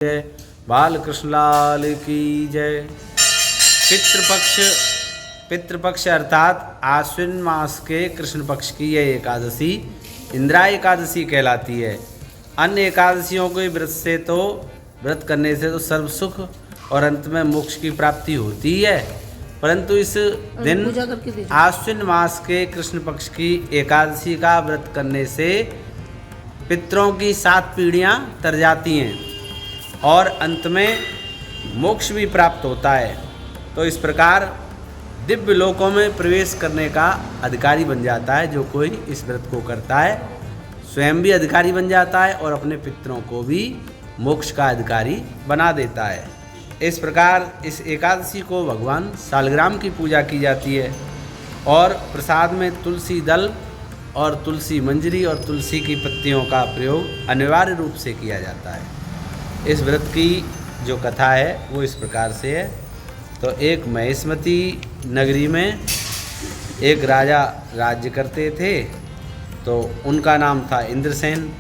जय। बाल कृष्णलाल की जय। पितृपक्ष अर्थात आश्विन मास के कृष्ण पक्ष की यह एकादशी इंदिरा एकादशी कहलाती है। अन्य एकादशियों के व्रत करने से तो सर्व सुख और अंत में मोक्ष की प्राप्ति होती है, परंतु इस दिन आश्विन मास के कृष्ण पक्ष की एकादशी का व्रत करने से पितरों की 7 पीढ़ियां तर जाती हैं और अंत में मोक्ष भी प्राप्त होता है। तो इस प्रकार दिव्य लोकों में प्रवेश करने का अधिकारी बन जाता है जो कोई इस व्रत को करता है, स्वयं भी अधिकारी बन जाता है और अपने पितरों को भी मोक्ष का अधिकारी बना देता है। इस प्रकार इस एकादशी को भगवान सालग्राम की पूजा की जाती है और प्रसाद में तुलसी दल और तुलसी मंजरी और तुलसी की पत्तियों का प्रयोग अनिवार्य रूप से किया जाता है। इस व्रत की जो कथा है वो इस प्रकार से है। तो एक महेशमती नगरी में एक राजा राज्य करते थे, तो उनका नाम था इंद्रसेन।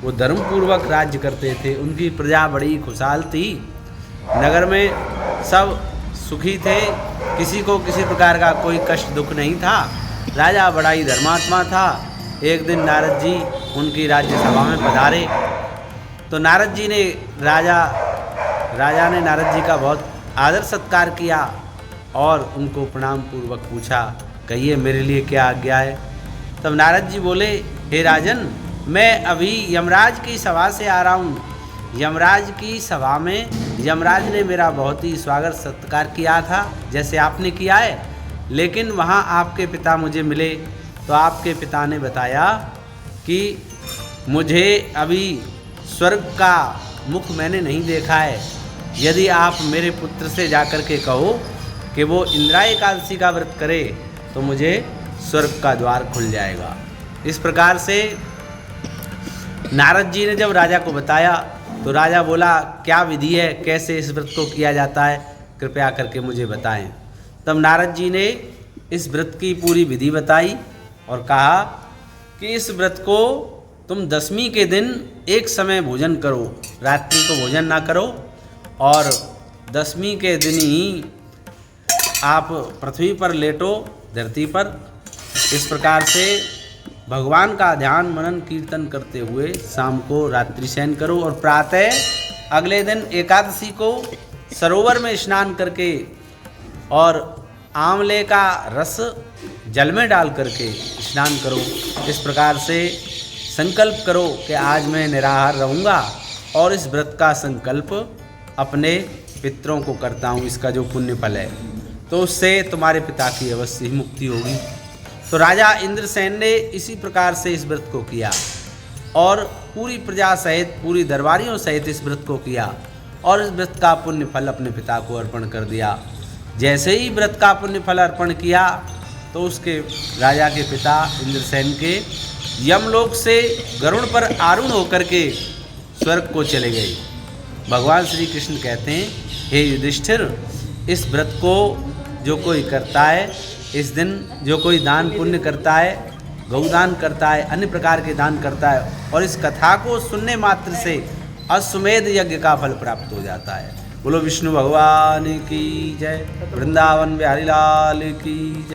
वो धर्मपूर्वक राज्य करते थे, उनकी प्रजा बड़ी खुशहाल थी, नगर में सब सुखी थे, किसी को किसी प्रकार का कोई कष्ट दुख नहीं था। राजा बड़ा ही धर्मात्मा था। एक दिन नारद जी उनकी राज्यसभा में पधारे, तो नारद जी ने राजा ने नारद जी का बहुत आदर सत्कार किया और उनको प्रणाम पूर्वक पूछा, कहिए मेरे लिए क्या आज्ञा है। तब नारद जी बोले, हे राजन, मैं अभी यमराज की सभा से आ रहा हूँ। यमराज की सभा में यमराज ने मेरा बहुत ही स्वागत सत्कार किया था जैसे आपने किया है, लेकिन वहाँ आपके पिता मुझे मिले तो आपके पिता ने बताया कि मुझे अभी स्वर्ग का मुख मैंने नहीं देखा है। यदि आप मेरे पुत्र से जाकर के कहो कि वो इंदिरा एकादशी का व्रत करे तो मुझे स्वर्ग का द्वार खुल जाएगा। इस प्रकार से नारद जी ने जब राजा को बताया तो राजा बोला, क्या विधि है, कैसे इस व्रत को किया जाता है, कृपया करके मुझे बताएं। तब नारद जी ने इस व्रत की पूरी विधि बताई और कहा कि इस व्रत को तुम 10वीं के दिन एक समय भोजन करो, रात्रि को भोजन ना करो, और 10वीं के दिन ही आप पृथ्वी पर लेटो, धरती पर। इस प्रकार से भगवान का ध्यान मनन कीर्तन करते हुए शाम को रात्रि शयन करो और प्रातः अगले दिन एकादशी को सरोवर में स्नान करके और आंवले का रस जल में डाल करके स्नान करो। इस प्रकार से संकल्प करो कि आज मैं निराहार रहूँगा और इस व्रत का संकल्प अपने पितरों को करता हूँ, इसका जो पुण्य फल है, तो उससे तुम्हारे पिता की अवश्य ही मुक्ति होगी। तो राजा इंद्रसेन ने इसी प्रकार से इस व्रत को किया और पूरी प्रजा सहित, पूरी दरबारियों सहित इस व्रत को किया और इस व्रत का पुण्य फल अपने पिता को अर्पण कर दिया। जैसे ही व्रत का पुण्य फल अर्पण किया तो उसके राजा के पिता इंद्रसेन के यमलोक से गरुड़ पर आरूढ़ होकर के स्वर्ग को चले गए। भगवान श्री कृष्ण कहते हैं, हे युधिष्ठिर, इस व्रत को जो कोई करता है, इस दिन जो कोई दान पुण्य करता है, गौदान करता है, अन्य प्रकार के दान करता है और इस कथा को सुनने मात्र से अश्वमेध यज्ञ का फल प्राप्त हो जाता है। बोलो विष्णु भगवान की जय। वृंदावन बिहारी लाल की जय।